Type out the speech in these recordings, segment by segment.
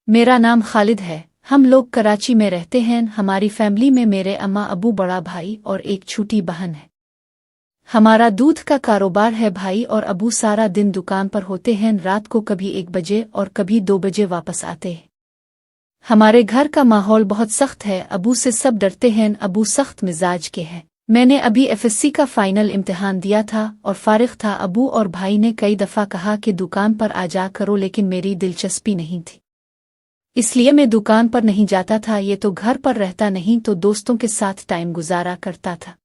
मेरा नाम खालिद है। हम लोग कराची में रहते हैं। हमारी फैमिली में मेरे अम्मा अबू, बड़ा भाई और एक छोटी बहन है। हमारा दूध का कारोबार है। भाई और अबू सारा दिन दुकान पर होते हैं। रात को कभी 1 बजे और कभी 2 बजे वापस आते हैं। हमारे घर का माहौल बहुत सख्त है। अबू से सब डरते हैं। अबू सख्त मिजाज के हैं। मैंने अभी एफएससी का फाइनल इम्तिहान दिया था और फारिग था। अबू और भाई ने कई दफ़ा कहा कि दुकान पर आ जा करो, लेकिन मेरी दिलचस्पी नहीं थी, इसलिए मैं दुकान पर नहीं जाता था। ये तो घर पर रहता नहीं तो दोस्तों के साथ टाइम गुजारा करता था।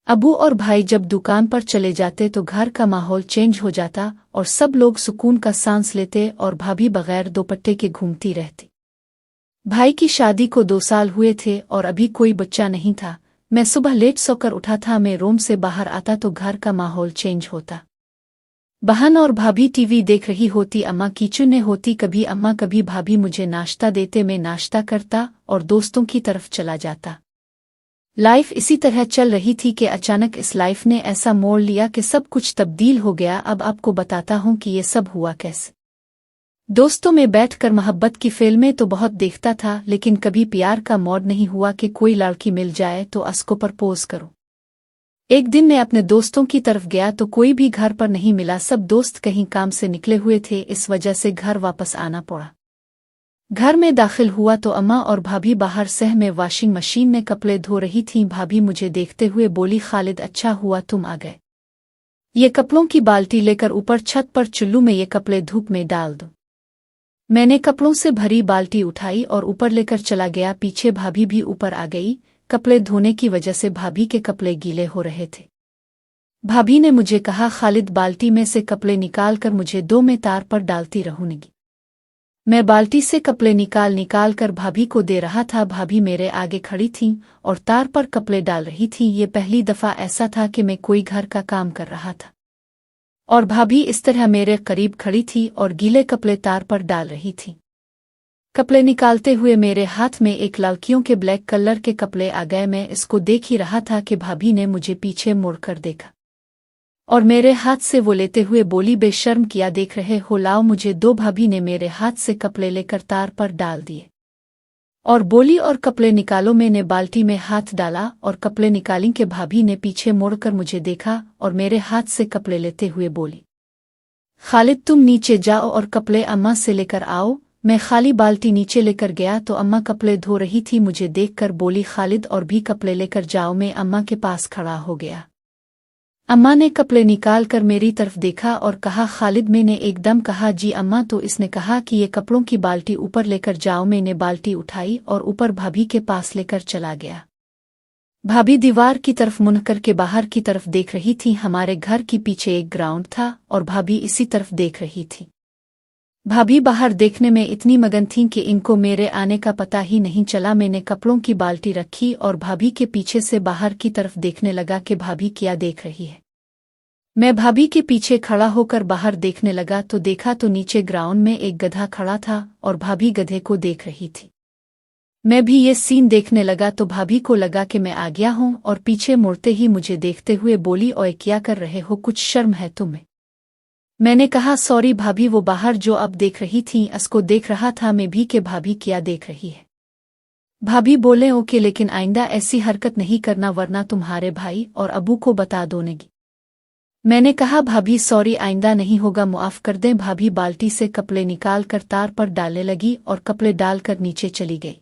अबू और भाई जब दुकान पर चले जाते तो घर का माहौल चेंज हो जाता और सब लोग सुकून का सांस लेते और भाभी बगैर दोपट्टे के घूमती रहती। भाई की शादी को 2 साल हुए थे और अभी कोई बच्चा नहीं था। मैं सुबह लेट सोकर उठा था। मैं रूम से बाहर आता तो घर का माहौल चेंज होता। बहन और भाभी टीवी देख रही होती, अम्मा किचन में होती। कभी अम्मा कभी भाभी मुझे नाश्ता देते, मैं नाश्ता करता और दोस्तों की तरफ चला जाता। लाइफ इसी तरह चल रही थी कि अचानक इस लाइफ ने ऐसा मोड़ लिया कि सब कुछ तब्दील हो गया। अब आपको बताता हूँ कि ये सब हुआ कैसे। दोस्तों में बैठकर मोहब्बत की फिल्में तो बहुत देखता था, लेकिन कभी प्यार का मोड़ नहीं हुआ कि कोई लड़की मिल जाए तो उसको प्रपोज करो। एक दिन मैं अपने दोस्तों की तरफ गया तो कोई भी घर पर नहीं मिला। सब दोस्त कहीं काम से निकले हुए थे, इस वजह से घर वापस आना पड़ा। घर में दाखिल हुआ तो अम्मा और भाभी बाहर सह में वॉशिंग मशीन में कपड़े धो रही थीं। भाभी मुझे देखते हुए बोली, खालिद अच्छा हुआ तुम आ गए। ये कपड़ों की बाल्टी लेकर ऊपर छत पर चुल्लू में ये कपड़े धूप में डाल दो। मैंने कपड़ों से भरी बाल्टी उठाई और ऊपर लेकर चला गया। पीछे भाभी भी ऊपर आ गई। कपड़े धोने की वजह से भाभी के कपड़े गीले हो रहे थे। भाभी ने मुझे कहा, खालिद बाल्टी में से कपड़े निकाल कर मुझे दो, मैं तार पर डालती रहूंगी। मैं बाल्टी से कपड़े निकाल कर भाभी को दे रहा था। भाभी मेरे आगे खड़ी थीं और तार पर कपड़े डाल रही थीं। ये पहली दफा ऐसा था कि मैं कोई घर का काम कर रहा था और भाभी इस तरह मेरे करीब खड़ी थी और गीले कपड़े तार पर डाल रही थी। कपड़े निकालते हुए मेरे हाथ में एक लड़कियों के ब्लैक कलर के कपड़े आ गए। मैं इसको देख ही रहा था कि भाभी ने मुझे पीछे मुड़कर देखा और मेरे हाथ से वो लेते हुए बोली, बेशर्म किया देख रहे हो, लाओ मुझे दो। भाभी ने मेरे हाथ से कपड़े लेकर तार पर डाल दिए और बोली, और कपड़े निकालो। मैंने बाल्टी में हाथ डाला और कपड़े निकाली कि भाभी ने पीछे मुड़कर मुझे देखा और मेरे हाथ से कपड़े लेते हुए बोली, खालिद तुम नीचे जाओ और कपड़े अम्मा से लेकर आओ। मैं खाली बाल्टी नीचे लेकर गया तो अम्मा कपड़े धो रही थी। मुझे देखकर बोली, खालिद और भी कपड़े लेकर जाओ। मैं अम्मा के पास खड़ा हो गया। अम्मा ने कपड़े निकाल कर मेरी तरफ देखा और कहा, खालिद। मैंने एकदम कहा, जी अम्मा। तो इसने कहा कि ये कपड़ों की बाल्टी ऊपर लेकर जाओ। मैंने बाल्टी उठाई और ऊपर भाभी के पास लेकर चला गया। भाभी दीवार की तरफ मुड़ करके बाहर की तरफ देख रही थी। हमारे घर के पीछे एक ग्राउंड था और भाभी इसी तरफ देख रही थी। भाभी बाहर देखने में इतनी मगन थीं कि इनको मेरे आने का पता ही नहीं चला। मैंने कपड़ों की बाल्टी रखी और भाभी के पीछे से बाहर की तरफ देखने लगा कि भाभी क्या देख रही है। मैं भाभी के पीछे खड़ा होकर बाहर देखने लगा तो देखा तो नीचे ग्राउंड में एक गधा खड़ा था और भाभी गधे को देख रही थी। मैं भी ये सीन देखने लगा तो भाभी को लगा कि मैं आ गया हूँ और पीछे मुड़ते ही मुझे देखते हुए बोली, ओए क्या कर रहे हो, कुछ शर्म है तुम्हें? मैंने कहा, सॉरी भाभी। वो बाहर जो अब देख रही थी उसको देख रहा था मैं भी कि भाभी क्या देख रही है। भाभी बोले, ओके, लेकिन आइंदा ऐसी हरकत नहीं करना वरना तुम्हारे भाई और अबू को बता दोगी। मैंने कहा, भाभी सॉरी, आइंदा नहीं होगा, मुआफ कर दें। भाभी बाल्टी से कपड़े निकाल कर तार पर डालने लगी और कपड़े डालकर नीचे चली गई।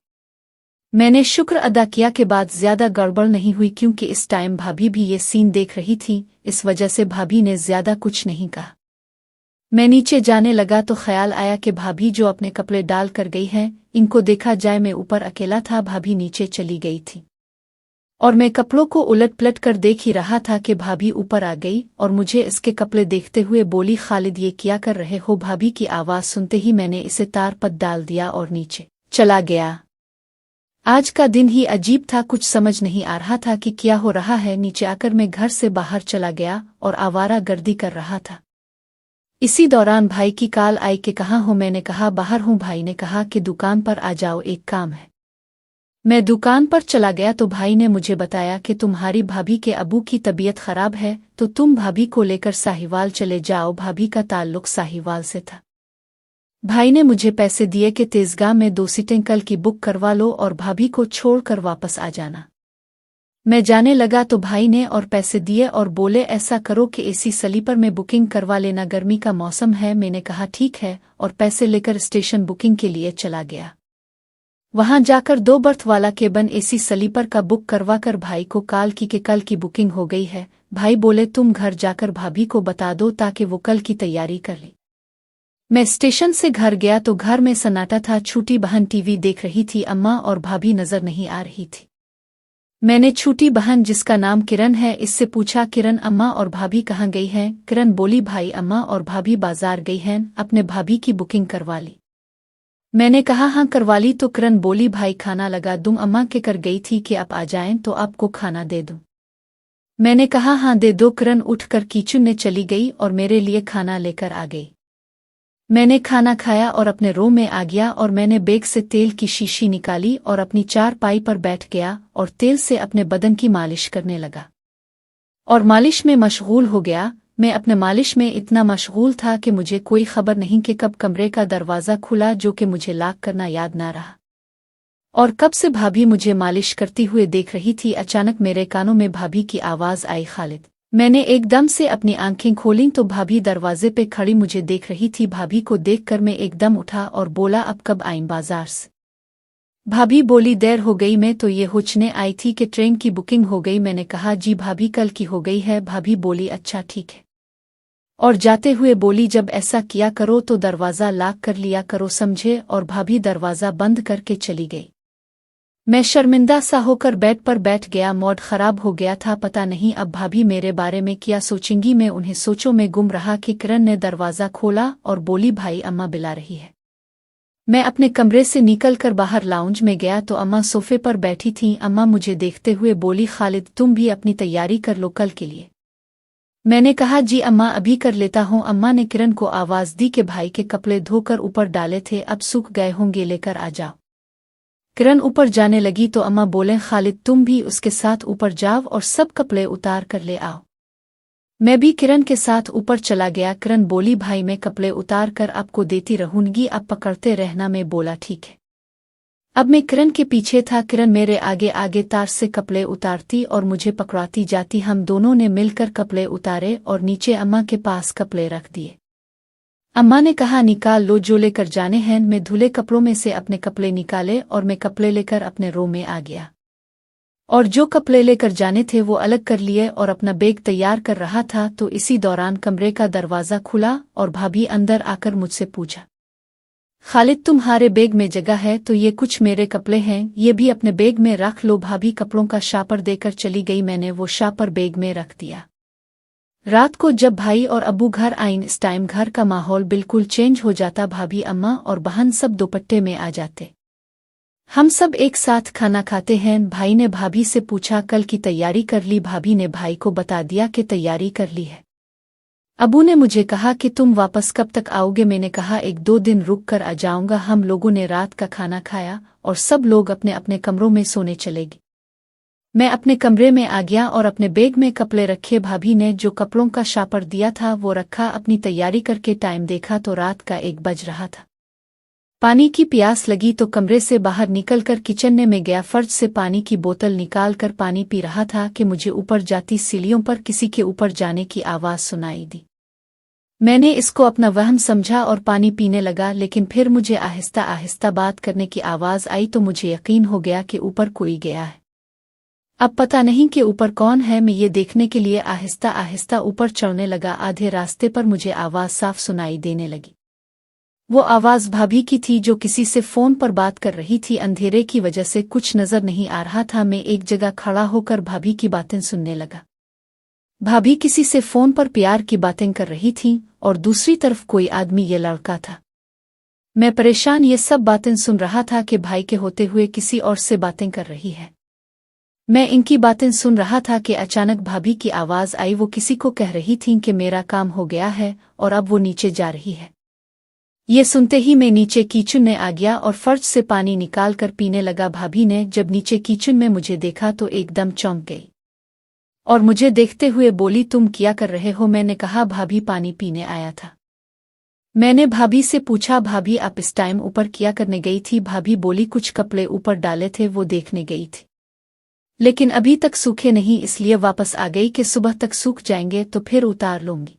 मैंने शुक्र अदा किया के बाद ज्यादा गड़बड़ नहीं हुई, क्योंकि इस टाइम भाभी भी ये सीन देख रही थी। इस वजह से भाभी ने ज्यादा कुछ नहीं कहा। मैं नीचे जाने लगा तो ख्याल आया कि भाभी जो अपने कपड़े डाल कर गई है, इनको देखा जाए। मैं ऊपर अकेला था, भाभी नीचे चली गई थी और मैं कपड़ों को उलट पलट कर देख ही रहा था कि भाभी ऊपर आ गई और मुझे इसके कपड़े देखते हुए बोली, खालिद ये क्या कर रहे हो? भाभी की आवाज सुनते ही मैंने इसे तार पर डाल दिया और नीचे चला गया। आज का दिन ही अजीब था, कुछ समझ नहीं आ रहा था कि क्या हो रहा है। नीचे आकर मैं घर से बाहर चला गया और आवारा गर्दी कर रहा था। इसी दौरान भाई की कॉल आई कि कहाँ हो? मैंने कहा, बाहर हूँ। भाई ने कहा कि दुकान पर आ जाओ, एक काम है। मैं दुकान पर चला गया तो भाई ने मुझे बताया कि तुम्हारी भाभी के अबू की तबीयत खराब है तो तुम भाभी को लेकर साहिवाल चले जाओ। भाभी का ताल्लुक साहिवाल से था। भाई ने मुझे पैसे दिए कि तेजगाह में 2 सीटें कल की बुक करवा लो और भाभी को छोड़कर वापस आ जाना। मैं जाने लगा तो भाई ने और पैसे दिए और बोले ऐसा करो कि एसी स्लीपर में बुकिंग करवा लेना, गर्मी का मौसम है। मैंने कहा ठीक है और पैसे लेकर स्टेशन बुकिंग के लिए चला गया। वहां जाकर 2 बर्थ वाला केबिन एसी स्लीपर का बुक करवाकर भाई को कॉल की कि कल की बुकिंग हो गई है। भाई बोले तुम घर जाकर भाभी को बता दो ताकि वो कल की तैयारी कर ले। मैं स्टेशन से घर गया तो घर में सन्नाटा था। छोटी बहन टीवी देख रही थी, अम्मा और भाभी नजर नहीं आ रही थी। मैंने छोटी बहन जिसका नाम किरण है इससे पूछा किरण अम्मा और भाभी कहाँ गई हैं? किरण बोली भाई अम्मा और भाभी बाजार गई हैं, अपने भाभी की बुकिंग करवा ली। मैंने कहा हाँ करवा ली तो किरण बोली भाई खाना लगा दूं, अम्मा के कर गई थी कि आप आ जाएं तो आपको खाना दे दूं। मैंने कहा हाँ दे दो। किरण उठकर किचन में चली गई और मेरे लिए खाना लेकर आ गई। मैंने खाना खाया और अपने रूम में आ गया और मैंने बैग से तेल की शीशी निकाली और अपनी चारपाई पर बैठ गया और तेल से अपने बदन की मालिश करने लगा और मालिश में मशगूल हो गया। मैं अपने मालिश में इतना मशगूल था कि मुझे कोई खबर नहीं कि कब कमरे का दरवाज़ा खुला, जो कि मुझे लॉक करना याद ना रहा, और कब से भाभी मुझे मालिश करती हुए देख रही थी। अचानक मेरे कानों में भाभी की आवाज़ आई, खालिद। मैंने एकदम से अपनी आंखें खोलीं तो भाभी दरवाजे पे खड़ी मुझे देख रही थी। भाभी को देखकर मैं एकदम उठा और बोला अब कब आईं बाजार से? भाभी बोली देर हो गई, मैं तो ये पूछने आई थी कि ट्रेन की बुकिंग हो गई। मैंने कहा जी भाभी कल की हो गई है। भाभी बोली अच्छा ठीक है, और जाते हुए बोली जब ऐसा किया करो तो दरवाज़ा लॉक कर लिया करो, समझे? और भाभी दरवाज़ा बंद करके चली गई। मैं शर्मिंदा सा होकर बेड पर बैठ गया। मूड खराब हो गया था, पता नहीं अब भाभी मेरे बारे में क्या सोचेंगी। मैं उन्हें सोचों में गुम रहा कि किरण ने दरवाज़ा खोला और बोली भाई अम्मा बुला रही है। मैं अपने कमरे से निकलकर बाहर लाउंज में गया तो अम्मा सोफे पर बैठी थीं। अम्मा मुझे देखते हुए बोली खालिद तुम भी अपनी तैयारी कर लो कल के लिए। मैंने कहा जी अम्मा अभी कर लेता हूँ। अम्मा ने किरण को आवाज़ दी कि भाई के कपड़े धोकर ऊपर डाले थे, अब सूख गए होंगे, लेकर आ जाओ। किरण ऊपर जाने लगी तो अम्मा बोले खालिद तुम भी उसके साथ ऊपर जाओ और सब कपड़े उतार कर ले आओ। मैं भी किरण के साथ ऊपर चला गया। किरण बोली भाई मैं कपड़े उतार कर आपको देती रहूंगी, आप पकड़ते रहना। मैं बोला ठीक है। अब मैं किरण के पीछे था। किरण मेरे आगे आगे तार से कपड़े उतारती और मुझे पकड़ाती जाती। हम दोनों ने मिलकर कपड़े उतारे और नीचे अम्मा के पास कपड़े रख दिए। अम्मा ने कहा निकाल लो जो लेकर जाने हैं। मैं धुले कपड़ों में से अपने कपड़े निकाले और मैं कपड़े लेकर अपने रूम में आ गया और जो कपड़े लेकर जाने थे वो अलग कर लिए और अपना बैग तैयार कर रहा था तो इसी दौरान कमरे का दरवाज़ा खुला और भाभी अंदर आकर मुझसे पूछा खालिद तुम्हारे बैग में जगह है तो ये कुछ मेरे कपड़े हैं, ये भी अपने बैग में रख लो। भाभी कपड़ों का शापर देकर चली गई। मैंने वो शापर बैग में रख दिया। रात को जब भाई और अब्बू घर आईं इस टाइम घर का माहौल बिल्कुल चेंज हो जाता। भाभी अम्मा और बहन सब दोपट्टे में आ जाते। हम सब एक साथ खाना खाते हैं। भाई ने भाभी से पूछा कल की तैयारी कर ली? भाभी ने भाई को बता दिया कि तैयारी कर ली है। अबू ने मुझे कहा कि तुम वापस कब तक आओगे? मैंने कहा 1-2 दिन रुक कर आ जाऊंगा। हम लोगों ने रात का खाना खाया और सब लोग अपने अपने कमरों में सोने चले गए। मैं अपने कमरे में आ गया और अपने बैग में कपड़े रखे। भाभी ने जो कपड़ों का शापर दिया था वो रखा। अपनी तैयारी करके टाइम देखा तो रात का 1 बज रहा था। पानी की प्यास लगी तो कमरे से बाहर निकलकर किचन में गया। फर्ज से पानी की बोतल निकाल कर पानी पी रहा था कि मुझे ऊपर जाती सीढ़ियों पर किसी के ऊपर जाने की आवाज़ सुनाई दी। मैंने इसको अपना वहम समझा और पानी पीने लगा, लेकिन फिर मुझे आहिस्ता आहिस्ता बात करने की आवाज़ आई तो मुझे यकीन हो गया कि ऊपर कोई गया है। अब पता नहीं कि ऊपर कौन है। मैं ये देखने के लिए आहिस्ता आहिस्ता ऊपर चढ़ने लगा। आधे रास्ते पर मुझे आवाज़ साफ सुनाई देने लगी। वो आवाज़ भाभी की थी जो किसी से फ़ोन पर बात कर रही थी। अंधेरे की वजह से कुछ नज़र नहीं आ रहा था। मैं एक जगह खड़ा होकर भाभी की बातें सुनने लगा। भाभी किसी से फ़ोन पर प्यार की बातें कर रही थीं और दूसरी तरफ कोई आदमी, ये लड़का था। मैं परेशान ये सब बातें सुन रहा था कि भाई के होते हुए किसी और से बातें कर रही है। मैं इनकी बातें सुन रहा था कि अचानक भाभी की आवाज़ आई। वो किसी को कह रही थीं कि मेरा काम हो गया है और अब वो नीचे जा रही है। ये सुनते ही मैं नीचे किचन में आ गया और फर्श से पानी निकाल कर पीने लगा। भाभी ने जब नीचे किचन में मुझे देखा तो एकदम चौंक गई और मुझे देखते हुए बोली तुम क्या कर रहे हो? मैंने कहा भाभी पानी पीने आया था। मैंने भाभी से पूछा, भाभी आप इस टाइम ऊपर क्या करने गई थी? भाभी बोली, कुछ कपड़े ऊपर डाले थे वो देखने गई थी, लेकिन अभी तक सूखे नहीं, इसलिए वापस आ गई कि सुबह तक सूख जाएंगे तो फिर उतार लूंगी।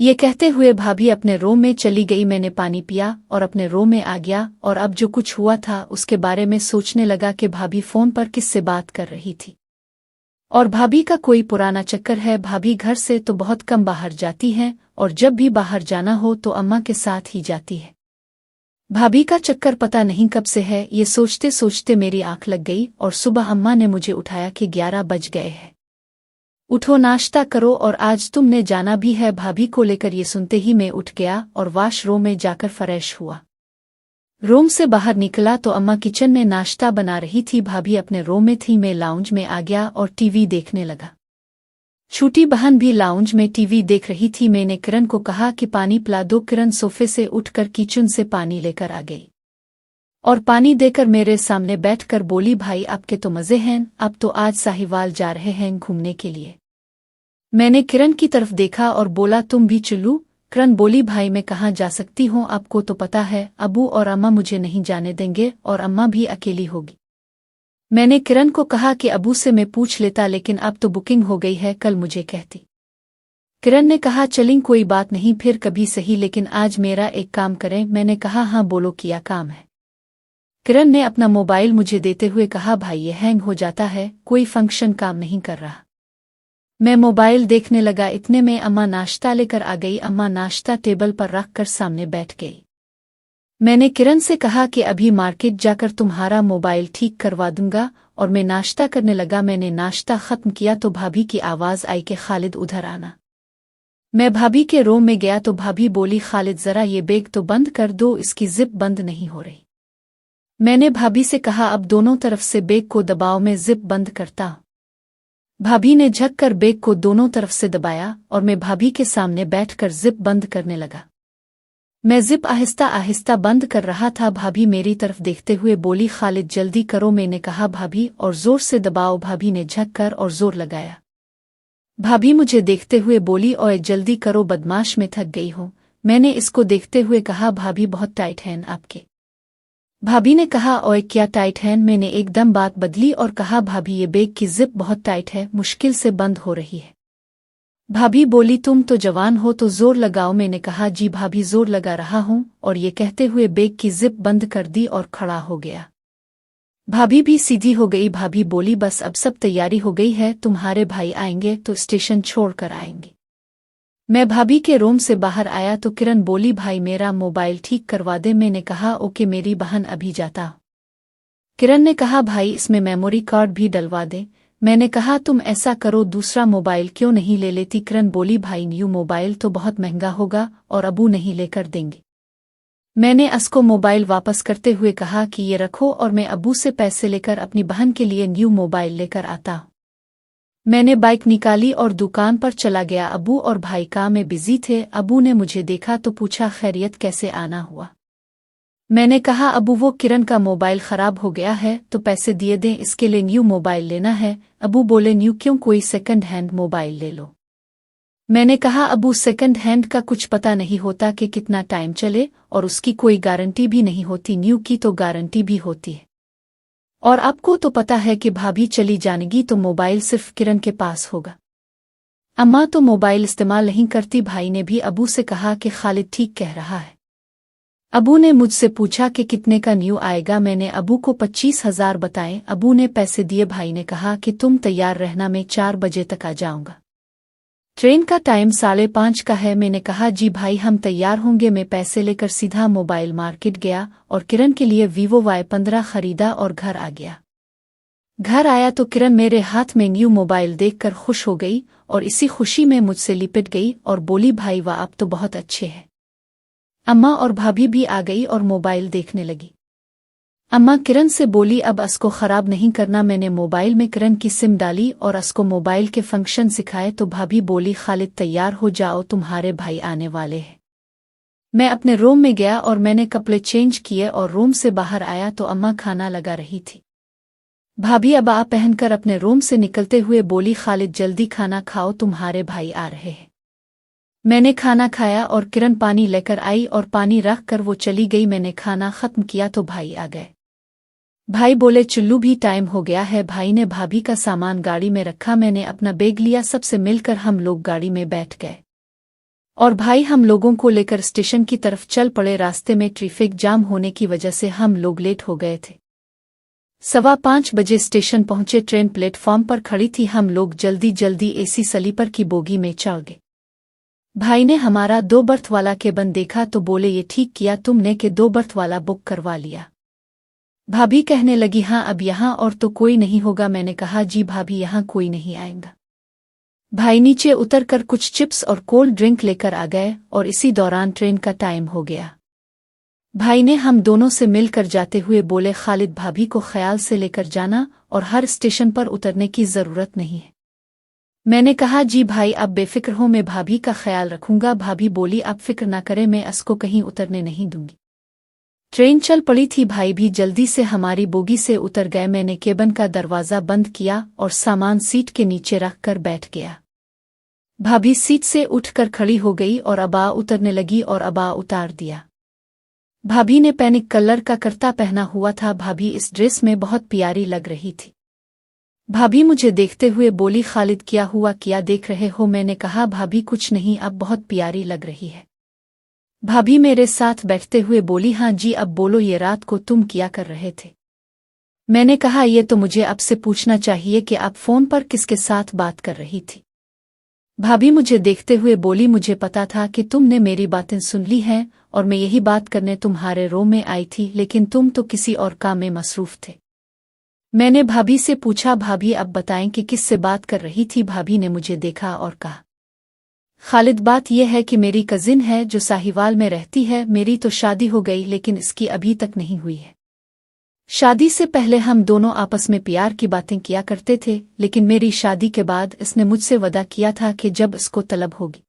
ये कहते हुए भाभी अपने रूम में चली गई। मैंने पानी पिया और अपने रूम में आ गया और अब जो कुछ हुआ था उसके बारे में सोचने लगा कि भाभी फोन पर किससे बात कर रही थी और भाभी का कोई पुराना चक्कर है। भाभी घर से तो बहुत कम बाहर जाती हैं और जब भी बाहर जाना हो तो अम्मा के साथ ही जाती है। भाभी का चक्कर पता नहीं कब से है। ये सोचते सोचते मेरी आंख लग गई और सुबह अम्मा ने मुझे उठाया कि 11 बज गए हैं, उठो नाश्ता करो और आज तुमने जाना भी है भाभी को लेकर। ये सुनते ही मैं उठ गया और वॉशरूम में जाकर फ्रेश हुआ। रूम से बाहर निकला तो अम्मा किचन में नाश्ता बना रही थी, भाभी अपने रूम में थी। मैं लाउंज में आ गया और टीवी देखने लगा। छोटी बहन भी लाउंज में टीवी देख रही थी। मैंने किरण को कहा कि पानी पिला दो। किरण सोफे से उठकर किचन से पानी लेकर आ गई और पानी देकर मेरे सामने बैठकर बोली, भाई आपके तो मजे हैं, अब तो आज साहिवाल जा रहे हैं घूमने के लिए। मैंने किरण की तरफ देखा और बोला, तुम भी चलूं? किरण बोली, भाई मैं कहाँ जा सकती हूँ, आपको तो पता है अबू और अम्मा मुझे नहीं जाने देंगे और अम्मा भी अकेली होगी। मैंने किरण को कहा कि अबू से मैं पूछ लेता, लेकिन अब तो बुकिंग हो गई है, कल मुझे कहती। किरण ने कहा, चलें कोई बात नहीं, फिर कभी सही, लेकिन आज मेरा एक काम करें। मैंने कहा, हाँ बोलो, क्या काम है? किरण ने अपना मोबाइल मुझे देते हुए कहा, भाई ये हैंग हो जाता है, कोई फंक्शन काम नहीं कर रहा। मैं मोबाइल देखने लगा। इतने में अम्मा नाश्ता लेकर आ गई। अम्मा नाश्ता टेबल पर रखकर सामने बैठ गई। मैंने किरण से कहा कि अभी मार्केट जाकर तुम्हारा मोबाइल ठीक करवा दूंगा और मैं नाश्ता करने लगा। मैंने नाश्ता खत्म किया तो भाभी की आवाज़ आई कि खालिद उधर आना। मैं भाभी के रूम में गया तो भाभी बोली, खालिद जरा ये बैग तो बंद कर दो, इसकी जिप बंद नहीं हो रही। मैंने भाभी से कहा, अब दोनों तरफ से बैग को दबाओ, मैं जिप बंद करता हूं। भाभी ने झककर बैग को दोनों तरफ से दबाया और मैं भाभी के सामने बैठकर जिप बंद करने लगा। मैं जिप आहिस्ता आहिस्ता बंद कर रहा था। भाभी मेरी तरफ देखते हुए बोली, खालिद जल्दी करो। मैंने कहा, भाभी और जोर से दबाओ। भाभी ने झककर और जोर लगाया। भाभी मुझे देखते हुए बोली, ओए जल्दी करो बदमाश, मैं थक गई हूं। मैंने इसको देखते हुए कहा, भाभी बहुत टाइट हैं आपके। भाभी ने कहा, ओए क्या टाइट है? मैंने एकदम बात बदली और कहा, भाभी ये बैग की जिप बहुत टाइट है, मुश्किल से बंद हो रही है। भाभी बोली, तुम तो जवान हो तो जोर लगाओ। मैंने कहा, जी भाभी जोर लगा रहा हूं, और ये कहते हुए बैग की जिप बंद कर दी और खड़ा हो गया। भाभी भी सीधी हो गई। भाभी बोली, बस अब सब तैयारी हो गई है, तुम्हारे भाई आएंगे तो स्टेशन छोड़कर आएंगे। मैं भाभी के रूम से बाहर आया तो किरण बोली, भाई मेरा मोबाइल ठीक करवा दे। मैंने कहा, ओके मेरी बहन अभी जाता। किरण ने कहा, भाई इसमें मेमोरी कार्ड भी डलवा दे। मैंने कहा, तुम ऐसा करो दूसरा मोबाइल क्यों नहीं ले लेती? किरण बोली, भाई न्यू मोबाइल तो बहुत महंगा होगा और अबू नहीं लेकर देंगे। मैंने असको मोबाइल वापस करते हुए कहा कि ये रखो और मैं अबू से पैसे लेकर अपनी बहन के लिए न्यू मोबाइल लेकर आता। मैंने बाइक निकाली और दुकान पर चला गया। अबू और भाई काम में बिजी थे। अबू ने मुझे देखा तो पूछा, खैरियत कैसे आना हुआ? मैंने कहा, अबू वो किरण का मोबाइल खराब हो गया है तो पैसे दिए दें, इसके लिए न्यू मोबाइल लेना है। अबू बोले, न्यू क्यों, कोई सेकंड हैंड मोबाइल ले लो। मैंने कहा, अबू सेकंड हैंड का कुछ पता नहीं होता कि कितना टाइम चले और उसकी कोई गारंटी भी नहीं होती, न्यू की तो गारंटी भी होती है। और आपको तो पता है कि भाभी चली जानेगी तो मोबाइल सिर्फ किरण के पास होगा। अम्मा तो मोबाइल इस्तेमाल नहीं करती। भाई ने भी अबू से कहा कि खालिद ठीक कह रहा है। अबू ने मुझसे पूछा कि कितने का न्यू आएगा। मैंने अबू को 25,000 बताए। अबू ने पैसे दिए। भाई ने कहा कि तुम तैयार रहना, मैं 4 बजे तक आ जाऊंगा। ट्रेन का टाइम 5:30 का है। मैंने कहा, जी भाई हम तैयार होंगे। मैं पैसे लेकर सीधा मोबाइल मार्केट गया और किरण के लिए वीवो Y15 खरीदा और घर आ गया। घर आया तो किरण मेरे हाथ में न्यू मोबाइल देखकर खुश हो गई और इसी खुशी में मुझसे लिपट गई और बोली, भाई वाह आप तो बहुत अच्छे हैं। अम्मा और भाभी भी आ गई और मोबाइल देखने लगी। अम्मा किरण से बोली, अब असको खराब नहीं करना। मैंने मोबाइल में किरण की सिम डाली और असको मोबाइल के फंक्शन सिखाए तो भाभी बोली, खालिद तैयार हो जाओ, तुम्हारे भाई आने वाले हैं। मैं अपने रूम में गया और मैंने कपड़े चेंज किए और रूम से बाहर आया तो अम्मा खाना लगा रही थी। भाभी अबा पहनकर अपने रूम से निकलते हुए बोली, खालिद जल्दी खाना खाओ, तुम्हारे भाई आ रहे हैं। मैंने खाना खाया और किरण पानी लेकर आई और पानी रख कर वो चली गई। मैंने खाना खत्म किया तो भाई आ गए। भाई बोले चुल्लू भी टाइम हो गया है। भाई ने भाभी का सामान गाड़ी में रखा, मैंने अपना बैग लिया, सबसे मिलकर हम लोग गाड़ी में बैठ गए और भाई हम लोगों को लेकर स्टेशन की तरफ चल पड़े। रास्ते में ट्रैफिक जाम होने की वजह से हम लोग लेट हो गए थे। 5:15 बजे स्टेशन पहुंचे। ट्रेन प्लेटफॉर्म पर खड़ी थी। हम लोग जल्दी जल्दी एसी स्लीपर की बोगी में चढ़ गए। भाई ने हमारा 2 बर्थ वाला केबिन देखा तो बोले ये ठीक किया तुमने कि 2 बर्थ वाला बुक करवा लिया। भाभी कहने लगी हाँ अब यहाँ और तो कोई नहीं होगा। मैंने कहा जी भाभी यहाँ कोई नहीं आएगा। भाई नीचे उतरकर कुछ चिप्स और कोल्ड ड्रिंक लेकर आ गए और इसी दौरान ट्रेन का टाइम हो गया। भाई ने हम दोनों से मिलकर जाते हुए बोले खालिद भाभी को ख्याल से लेकर जाना और हर स्टेशन पर उतरने की जरूरत नहीं है। मैंने कहा जी भाई आप बेफिक्र हो, मैं भाभी का ख्याल रखूंगा। भाभी बोली आप फिक्र ना करें, मैं इसको कहीं उतरने नहीं दूंगी। ट्रेन चल पड़ी थी। भाई भी जल्दी से हमारी बोगी से उतर गए। मैंने केबिन का दरवाज़ा बंद किया और सामान सीट के नीचे रख कर बैठ गया। भाभी सीट से उठकर खड़ी हो गई और अबा उतरने लगी और अबा उतार दिया। भाभी ने पैनिक कलर का कुर्ता पहना हुआ था। भाभी इस ड्रेस में बहुत प्यारी लग रही थी। भाभी मुझे देखते हुए बोली खालिद क्या हुआ, क्या देख रहे हो? मैंने कहा भाभी कुछ नहीं, अब बहुत प्यारी लग रही है। भाभी मेरे साथ बैठते हुए बोली हाँ जी अब बोलो ये रात को तुम क्या कर रहे थे? मैंने कहा ये तो मुझे आपसे पूछना चाहिए कि आप फोन पर किसके साथ बात कर रही थी। भाभी मुझे देखते हुए बोली मुझे पता था कि तुमने मेरी बातें सुन ली हैं और मैं यही बात करने तुम्हारे रूम में आई थी, लेकिन तुम तो किसी और काम में मसरूफ थे। मैंने भाभी से पूछा भाभी अब बताएं कि किससे बात कर रही थी? भाभी ने मुझे देखा और कहा खालिद बात यह है कि मेरी कजिन है जो साहिवाल में रहती है। मेरी तो शादी हो गई लेकिन इसकी अभी तक नहीं हुई है। शादी से पहले हम दोनों आपस में प्यार की बातें किया करते थे, लेकिन मेरी शादी के बाद इसने मुझसे वादा किया था कि जब इसको तलब होगी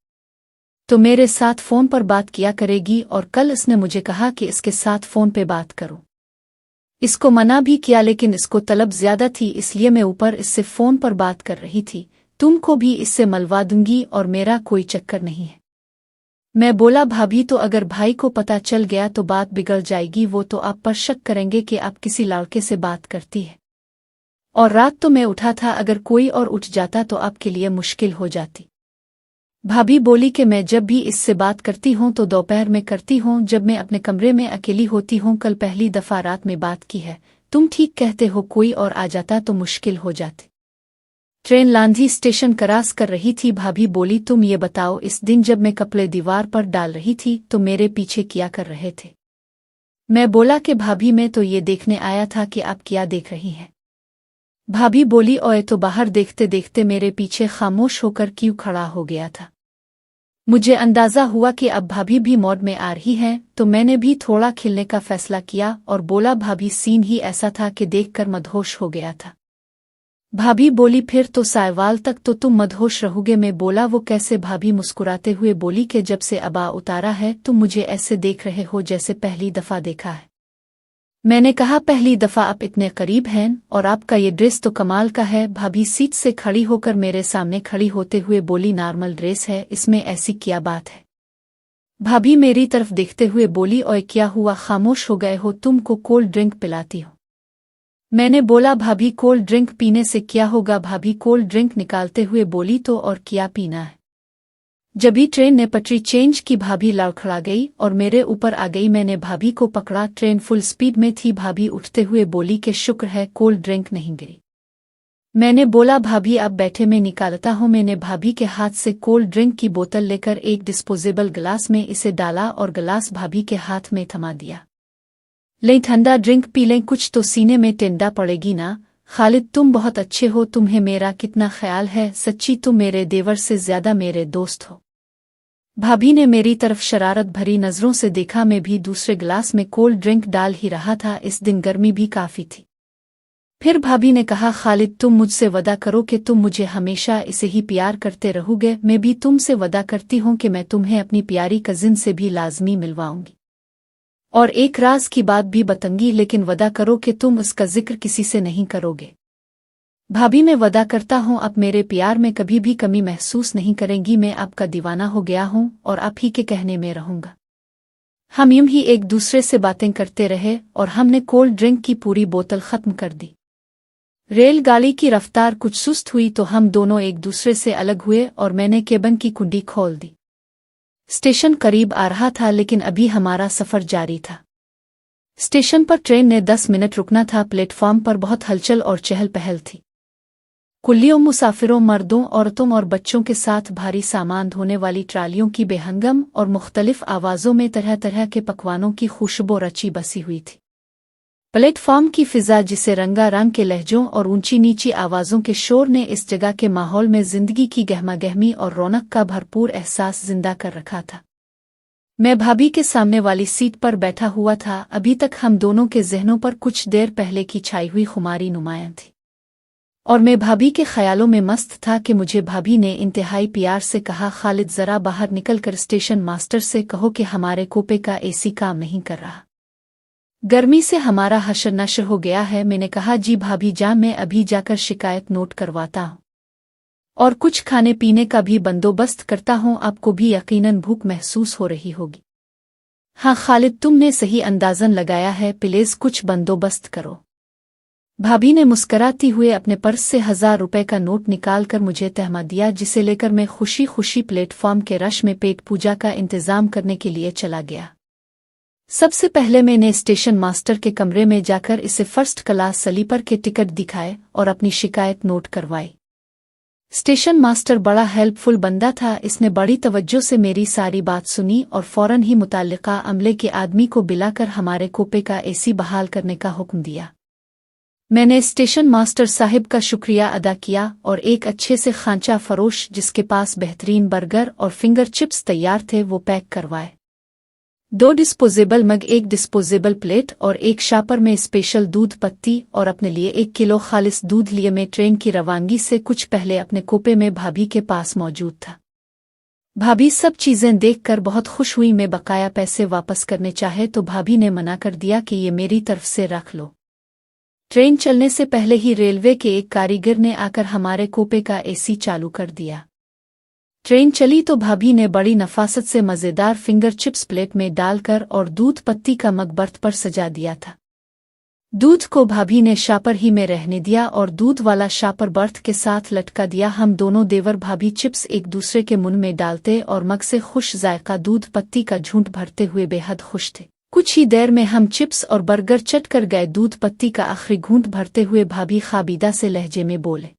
तो मेरे साथ फोन पर बात किया करेगी और कल इसने मुझे कहा कि इसके साथ फोन पे बात करूं। इसको मना भी किया लेकिन इसको तलब ज्यादा थी, इसलिए मैं ऊपर इससे फोन पर बात कर रही थी। तुमको भी इससे मलवा दूंगी और मेरा कोई चक्कर नहीं है। मैं बोला भाभी तो अगर भाई को पता चल गया तो बात बिगड़ जाएगी, वो तो आप पर शक करेंगे कि आप किसी लड़के से बात करती है। और रात तो मैं उठा था, अगर कोई और उठ जाता तो आपके लिए मुश्किल हो जाती। भाभी बोली कि मैं जब भी इससे बात करती हूँ तो दोपहर में करती हूँ जब मैं अपने कमरे में अकेली होती हूँ। कल पहली दफा रात में बात की है। तुम ठीक कहते हो, कोई और आ जाता तो मुश्किल हो जाती। ट्रेन लांधी स्टेशन क्रॉस कर रही थी। भाभी बोली तुम ये बताओ इस दिन जब मैं कपड़े दीवार पर डाल रही थी तो मेरे पीछे क्या कर रहे थे? मैं बोला कि भाभी मैं तो ये देखने आया था कि आप क्या देख रही हैं। भाभी बोली ओए तो बाहर देखते देखते मेरे पीछे खामोश होकर क्यों खड़ा हो गया था। मुझे अंदाजा हुआ कि अब भाभी भी मौड में आ रही हैं, तो मैंने भी थोड़ा खिलने का फैसला किया और बोला भाभी सीन ही ऐसा था कि देखकर मदहोश हो गया था। भाभी बोली फिर तो सायवाल तक तो तुम मदहोश रहोगे। मैं बोला वो कैसे? भाभी मुस्कुराते हुए बोली कि जब से अबा उतारा है तुम मुझे ऐसे देख रहे हो जैसे पहली दफा देखा है। मैंने कहा पहली दफा आप इतने करीब हैं और आपका ये ड्रेस तो कमाल का है। भाभी सीट से खड़ी होकर मेरे सामने खड़ी होते हुए बोली नॉर्मल ड्रेस है, इसमें ऐसी क्या बात है? भाभी मेरी तरफ देखते हुए बोली ओए क्या हुआ, खामोश हो गए हो? तुमको कोल्ड ड्रिंक पिलाती हूँ। मैंने बोला भाभी कोल्ड ड्रिंक पीने से क्या होगा? भाभी कोल्ड ड्रिंक निकालते हुए बोली तो और क्या पीना है? जब ही ट्रेन ने पटरी चेंज की भाभी लड़खड़ा गई और मेरे ऊपर आ गई। मैंने भाभी को पकड़ा, ट्रेन फुल स्पीड में थी। भाभी उठते हुए बोली कि शुक्र है कोल्ड ड्रिंक नहीं गिरी। मैंने बोला भाभी आप बैठे मैं निकालता हूँ। मैंने भाभी के हाथ से कोल्ड ड्रिंक की बोतल लेकर एक डिस्पोजेबल गिलास में इसे डाला और गिलास भाभी के हाथ में थमा दिया। ले ठंडा ड्रिंक पी लें, कुछ तो सीने में टेंडा पड़ेगी ना। खालिद तुम बहुत अच्छे हो, तुम्हें मेरा कितना ख्याल है, सच्ची तुम मेरे देवर से ज्यादा मेरे दोस्त हो। भाभी ने मेरी तरफ शरारत भरी नजरों से देखा। मैं भी दूसरे गिलास में कोल्ड ड्रिंक डाल ही रहा था। इस दिन गर्मी भी काफी थी। फिर भाभी ने कहा खालिद तुम मुझसे वादा करो कि तुम मुझे हमेशा इसे ही प्यार करते रहोगे। मैं भी तुमसे वादा करती हूँ कि मैं तुम्हें अपनी प्यारी कजिन से भी लाजमी मिलवाऊंगी और एक राज की बात भी बताऊंगी, लेकिन वादा करो कि तुम उसका जिक्र किसी से नहीं करोगे। भाभी मैं वादा करता हूँ अब मेरे प्यार में कभी भी कमी महसूस नहीं करेंगी। मैं आपका दीवाना हो गया हूँ और आप ही के कहने में रहूंगा। हम यूं ही एक दूसरे से बातें करते रहे और हमने कोल्ड ड्रिंक की पूरी बोतल खत्म कर दी। रेलगाड़ी की रफ्तार कुछ सुस्त हुई तो हम दोनों एक दूसरे से अलग हुए और मैंने केबिन की कुंडी खोल दी। स्टेशन करीब आ रहा था लेकिन अभी हमारा सफर जारी था। स्टेशन पर ट्रेन ने 10 मिनट रुकना था। प्लेटफॉर्म पर बहुत हलचल और चहल पहल थी। कुल्लियों, मुसाफिरों, मर्दों, औरतों और बच्चों के साथ भारी सामान ढोने वाली ट्रालियों की बेहंगम और मुख्तलिफ आवाज़ों में तरह तरह के पकवानों की खुशबू रची बसी हुई थी। प्लेटफॉर्म की फिजा जिसे रंगारंग के लहजों और ऊंची नीची आवाज़ों के शोर ने इस जगह के माहौल में जिंदगी की गहमागहमी और रौनक का भरपूर एहसास जिंदा कर रखा था। मैं भाभी के सामने वाली सीट पर बैठा हुआ था। अभी तक हम दोनों के जहनों पर कुछ देर पहले की छाई हुई खुमारी नुमायां थी और मैं भाभी के ख्यालों में मस्त था कि मुझे भाभी ने इंतहाई प्यार से कहा, खालिद जरा बाहर निकलकर स्टेशन मास्टर से कहो कि हमारे कोपे का एसी काम नहीं कर रहा। गर्मी से हमारा हशर नशर हो गया है। मैंने कहा, जी भाभी जान, मैं अभी जाकर शिकायत नोट करवाता हूँ और कुछ खाने पीने का भी बंदोबस्त करता हूँ। आपको भी यकीनन भूख महसूस हो रही होगी। हाँ खालिद, तुमने सही अंदाजन लगाया है, प्लीज कुछ बंदोबस्त करो। भाभी ने मुस्कराती हुए अपने पर्स से 1000 रुपए का नोट निकालकर मुझे तहमा दिया, जिसे लेकर मैं खुशी खुशी प्लेटफॉर्म के रश में पेट पूजा का इंतजाम करने के लिए चला गया। सबसे पहले मैंने स्टेशन मास्टर के कमरे में जाकर इसे फर्स्ट क्लास स्लीपर के टिकट दिखाए और अपनी शिकायत नोट करवाई। स्टेशन मास्टर बड़ा हेल्पफुल बंदा था। इसने बड़ी तवज्जो से मेरी सारी बात सुनी और फौरन ही मुताल्लिका अमले के आदमी को बुलाकर हमारे कोपे का एसी बहाल करने का हुक्म दिया। मैंने स्टेशन मास्टर साहिब का शुक्रिया अदा किया और एक अच्छे से खांचा फरोश जिसके पास बेहतरीन बर्गर और फिंगर चिप्स तैयार थे वो पैक करवाए। 2 डिस्पोजेबल मग, 1 डिस्पोजेबल प्लेट और 1 शापर में स्पेशल दूध पत्ती और अपने लिए 1 किलो खालिस दूध लिए मैं ट्रेन की रवानगी से कुछ पहले अपने कोपे में भाभी के पास मौजूद था। भाभी सब चीजें देखकर बहुत खुश हुई। मैं बकाया पैसे वापस करने चाहे तो भाभी ने मना कर दिया कि ये मेरी तरफ से रख लो। ट्रेन चलने से पहले ही रेलवे के एक कारीगर ने आकर हमारे कोपे का एसी चालू कर दिया। ट्रेन चली तो भाभी ने बड़ी नफासत से मज़ेदार फिंगर चिप्स प्लेट में डालकर और दूध पत्ती का मग बर्थ पर सजा दिया था। दूध को भाभी ने शापर ही में रहने दिया और दूध वाला शापर बर्थ के साथ लटका दिया। हम दोनों देवर भाभी चिप्स एक दूसरे के मुंह में डालते और मग से खुश जायका दूध पत्ती का झूंठ भरते हुए बेहद खुश थे। कुछ ही देर में हम चिप्स और बर्गर चट कर गए। दूध पत्ती का आखिरी घूंट भरते हुए भाभी खाबीदा से लहजे में बोले,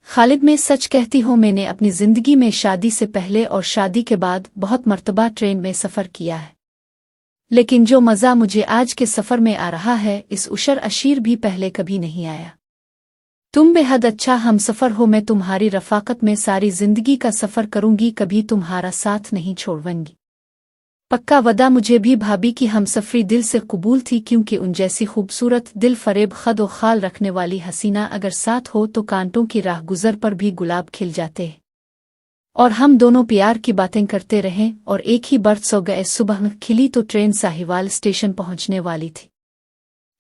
खालिद मैं सच कहती हूँ, मैंने अपनी जिंदगी में शादी से पहले और शादी के बाद बहुत मर्तबा ट्रेन में सफ़र किया है, लेकिन जो मज़ा मुझे आज के सफ़र में आ रहा है इस उशर अशीर भी पहले कभी नहीं आया। तुम बेहद अच्छा हम सफ़र हो। मैं तुम्हारी रफ़ाकत में सारी जिंदगी का सफ़र करूंगी, कभी तुम्हारा साथ नहीं छोड़ूंगी। पक्का वदा। मुझे भी भाभी की हमसफरी दिल से कबूल थी, क्योंकि उन जैसी खूबसूरत दिल फरेब खद व खाल रखने वाली हसीना अगर साथ हो तो कांटों की राह गुजर पर भी गुलाब खिल जाते हैं। और हम दोनों प्यार की बातें करते रहें और एक ही बर्थ सो गए। सुबह खिली तो ट्रेन साहिवाल स्टेशन पहुंचने वाली थी।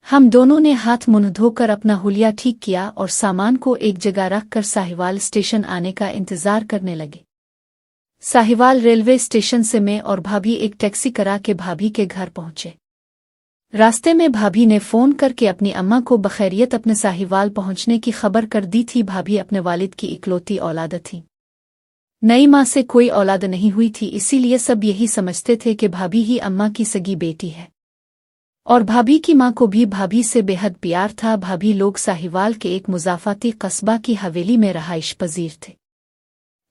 हम दोनों ने हाथ मुंह धोकर अपना हुलिया ठीक किया और सामान को एक जगह रखकर साहिवाल स्टेशन आने का इंतजार करने लगे। साहिवाल रेलवे स्टेशन से मैं और भाभी एक टैक्सी करा के भाभी के घर पहुंचे। रास्ते में भाभी ने फ़ोन करके अपनी अम्मा को बखैरियत अपने साहिवाल पहुंचने की खबर कर दी थी। भाभी अपने वालिद की इकलौती औलाद थी। नई माँ से कोई औलाद नहीं हुई थी, इसीलिए सब यही समझते थे कि भाभी ही अम्मा की सगी बेटी है। और भाभी की माँ को भी भाभी से बेहद प्यार था। भाभी लोग साहिवाल के एक मुज़ाफ़ाती कस्बा की हवेली में रहाइश पजीर थे।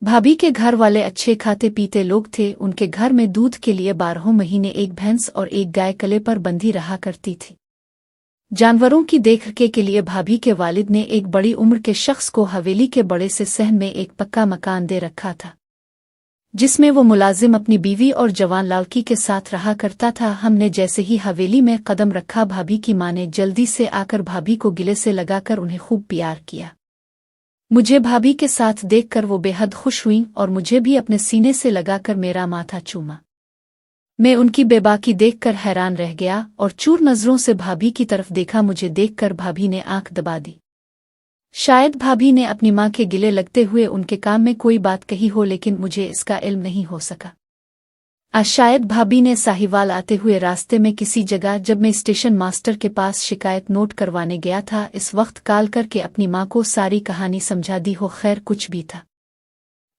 भाभी के घर वाले अच्छे खाते पीते लोग थे। उनके घर में दूध के लिए 12 महीने एक भैंस और एक गाय कले पर बंधी रहा करती थी। जानवरों की देखरेख के लिए भाभी के वालिद ने एक बड़ी उम्र के शख्स को हवेली के बड़े से सहन में एक पक्का मकान दे रखा था, जिसमें वो मुलाजिम अपनी बीवी और जवान लड़की के साथ रहा करता था। हमने जैसे ही हवेली में कदम रखा, भाभी की माँ ने जल्दी से आकर भाभी को गिले से लगाकर उन्हें खूब प्यार किया। मुझे भाभी के साथ देखकर वो बेहद खुश हुई और मुझे भी अपने सीने से लगाकर मेरा माथा चूमा। मैं उनकी बेबाकी देखकर हैरान रह गया और चूर नजरों से भाभी की तरफ देखा। मुझे देखकर भाभी ने आंख दबा दी। शायद भाभी ने अपनी माँ के गिले लगते हुए उनके काम में कोई बात कही हो, लेकिन मुझे इसका इल्म नहीं हो सका। आज शायद भाभी ने साहिवाल आते हुए रास्ते में किसी जगह, जब मैं स्टेशन मास्टर के पास शिकायत नोट करवाने गया था, इस वक्त कॉल करके अपनी माँ को सारी कहानी समझा दी हो। खैर कुछ भी था,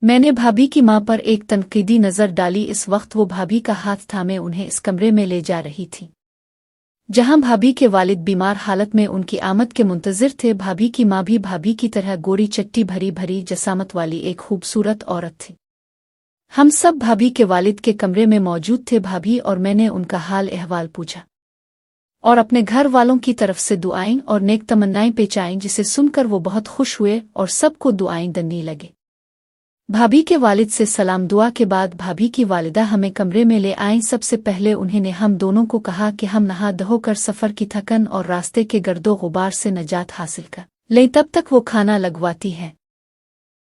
मैंने भाभी की माँ पर एक तनकीदी नज़र डाली। इस वक्त वो भाभी का हाथ थामे उन्हें इस कमरे में ले जा रही थी जहां भाभी के वालिद बीमार हालत में उनकी आमद के मुंतजिर थे। भाभी की माँ भी भाभी की तरह गोरी चट्टी भरी भरी जसामत वाली एक खूबसूरत औरत थी। हम सब भाभी के वालिद के कमरे में मौजूद थे। भाभी और मैंने उनका हाल अहवाल पूछा और अपने घर वालों की तरफ से दुआएं और नेक तमन्नाएं पेचाईं, जिसे सुनकर वो बहुत खुश हुए और सबको दुआएं देने लगे। भाभी के वालिद से सलाम दुआ के बाद भाभी की वालिदा हमें कमरे में ले आईं। सबसे पहले उन्होंने हम दोनों को कहा कि हम नहा धोकर सफ़र की थकन और रास्ते के गर्दो गुबार से नजात हासिल कर लें, तब तक वो खाना लगवाती हैं।